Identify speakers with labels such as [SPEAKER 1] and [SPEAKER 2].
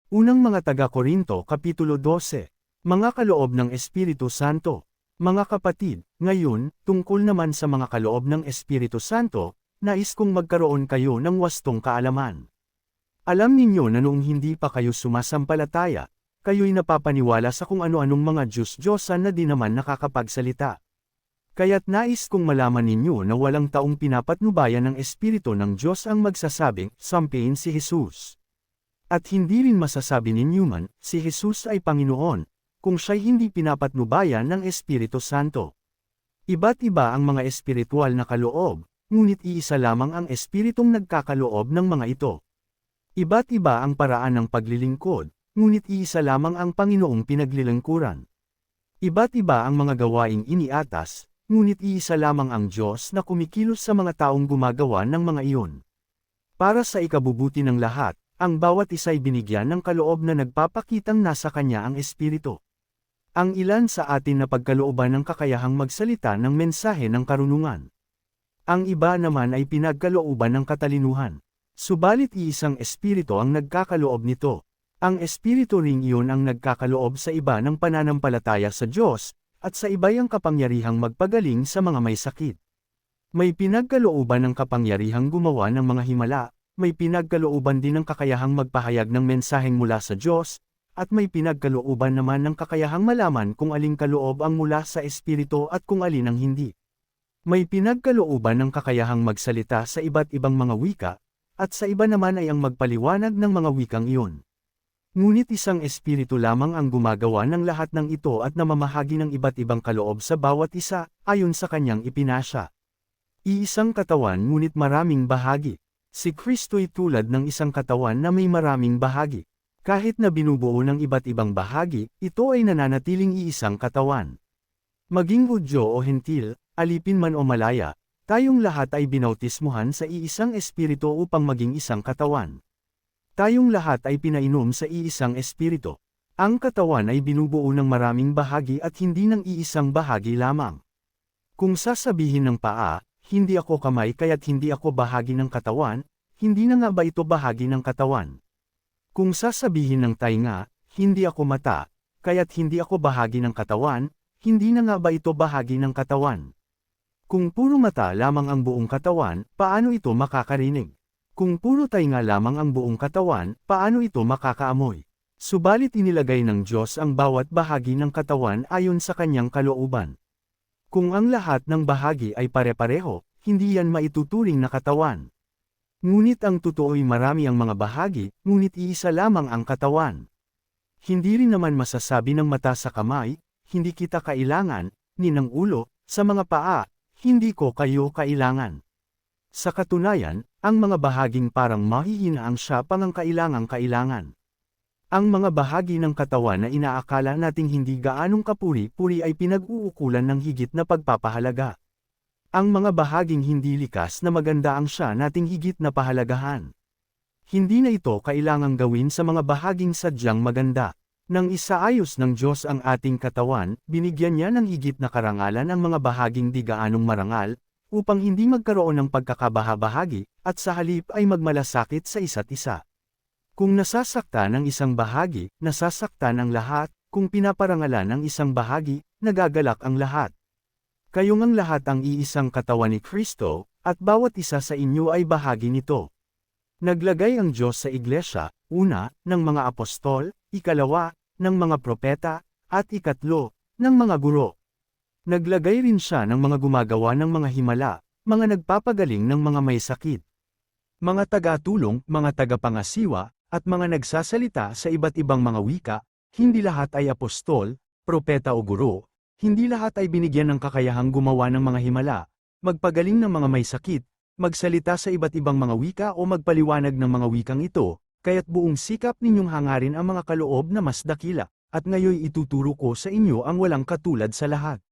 [SPEAKER 1] Unang mga taga-Korinto Kapitulo 12. Mga kaloob ng Espiritu Santo. Mga kapatid, ngayon, tungkol naman sa mga kaloob ng Espiritu Santo, nais kong magkaroon kayo ng wastong kaalaman. Alam ninyo na noong hindi pa kayo sumasampalataya, kayo'y napapaniwala sa kung ano-anong mga Diyos-Diyosan na di naman nakakapagsalita. Kaya't nais kong malaman ninyo na walang taong pinapatnubayan ng Espiritu ng Diyos ang magsasabing, sampiin si Jesus. At hindi rin masasabi ninyo man, si Jesus ay Panginoon, kung siya'y hindi pinapatnubayan ng Espiritu Santo. Iba't iba ang mga espiritual na kaloob, ngunit iisa lamang ang Espiritong nagkakaloob ng mga ito. Iba't iba ang paraan ng paglilingkod, ngunit iisa lamang ang Panginoong pinaglilingkuran. Iba't iba ang mga gawaing iniatas, ngunit iisa lamang ang Diyos na kumikilos sa mga taong gumagawa ng mga iyon. Para sa ikabubuti ng lahat, ang bawat isa'y binigyan ng kaloob na nagpapakitang nasa kanya ang Espiritu. Ang ilan sa atin na pagkalooban ng kakayahang magsalita ng mensahe ng karunungan. Ang iba naman ay pinagkalooban ng katalinuhan. Subalit iisang Espiritu ang nagkakaloob nito. Ang Espiritu ring iyon ang nagkakaloob sa iba ng pananampalataya sa Diyos, at sa iba'y ang kapangyarihang magpagaling sa mga may sakit. May pinagkalooban ng kapangyarihang gumawa ng mga himala, may pinagkalooban din ng kakayahang magpahayag ng mensaheng mula sa Diyos, at may pinagkalooban naman ng kakayahang malaman kung aling kaloob ang mula sa Espiritu at kung alin ang hindi. May pinagkalooban ng kakayahang magsalita sa iba't ibang mga wika, at sa iba naman ay ang magpaliwanag ng mga wikang iyon. Ngunit isang Espiritu lamang ang gumagawa ng lahat ng ito at namamahagi ng iba't ibang kaloob sa bawat isa, ayon sa kanyang ipinasya. Iisang katawan ngunit maraming bahagi. Si Kristo'y tulad ng isang katawan na may maraming bahagi. Kahit na binubuo ng iba't ibang bahagi, ito ay nananatiling iisang katawan. Maging Hudyo o Hentil, alipin man o malaya, tayong lahat ay binautismuhan sa iisang Espiritu upang maging isang katawan. Tayong lahat ay pinainom sa iisang Espiritu. Ang katawan ay binubuo ng maraming bahagi at hindi ng iisang bahagi lamang. Kung sasabihin ng paa, hindi ako kamay kaya't hindi ako bahagi ng katawan, hindi na nga ba ito bahagi ng katawan? Kung sasabihin ng tainga, hindi ako mata, kaya't hindi ako bahagi ng katawan, hindi na nga ba ito bahagi ng katawan? Kung puro mata lamang ang buong katawan, paano ito makakarinig? Kung puro tainga lamang ang buong katawan, paano ito makakaamoy? Subalit inilagay ng Diyos ang bawat bahagi ng katawan ayon sa kanyang kalooban. Kung ang lahat ng bahagi ay pare-pareho, hindi yan maituturing na katawan. Ngunit ang totoo'y marami ang mga bahagi, ngunit iisa lamang ang katawan. Hindi rin naman masasabi ng mata sa kamay, hindi kita kailangan, ni ng ulo, sa mga paa, hindi ko kayo kailangan. Sa katunayan, ang mga bahaging parang mahihina ang siya pang ang kailangang-kailangan. Ang mga bahagi ng katawan na inaakala nating hindi gaanong kapuri-puri ay pinag-uukulan ng higit na pagpapahalaga. Ang mga bahaging hindi likas na maganda ang siya nating higit na pahalagahan. Hindi na ito kailangang gawin sa mga bahaging sadyang maganda. Nang isaayos ng Diyos ang ating katawan, binigyan niya ng higit na karangalan ang mga bahaging di gaanong marangal, upang hindi magkaroon ng pagkakabaha-bahagi, at sa halip ay magmalasakit sa isa't isa. Kung nasasaktan ang isang bahagi, nasasaktan ang lahat, kung pinaparangalan ang isang bahagi, nagagalak ang lahat. Kayong ang lahat ang iisang katawan ni Kristo, at bawat isa sa inyo ay bahagi nito. Naglagay ang Diyos sa iglesia, una, ng mga apostol, ikalawa, ng mga propeta, at ikatlo, ng mga guro. Naglagay rin siya ng mga gumagawa ng mga himala, mga nagpapagaling ng mga may sakit, mga taga-tulong, mga tagapangasiwa, at mga nagsasalita sa iba't ibang mga wika. Hindi lahat ay apostol, propeta o guro. Hindi lahat ay binigyan ng kakayahang gumawa ng mga himala, magpagaling ng mga may sakit, magsalita sa iba't ibang mga wika o magpaliwanag ng mga wikang ito, kaya't buong sikap ninyong hangarin ang mga kaloob na mas dakila, at ngayoy ituturo ko sa inyo ang walang katulad sa lahat.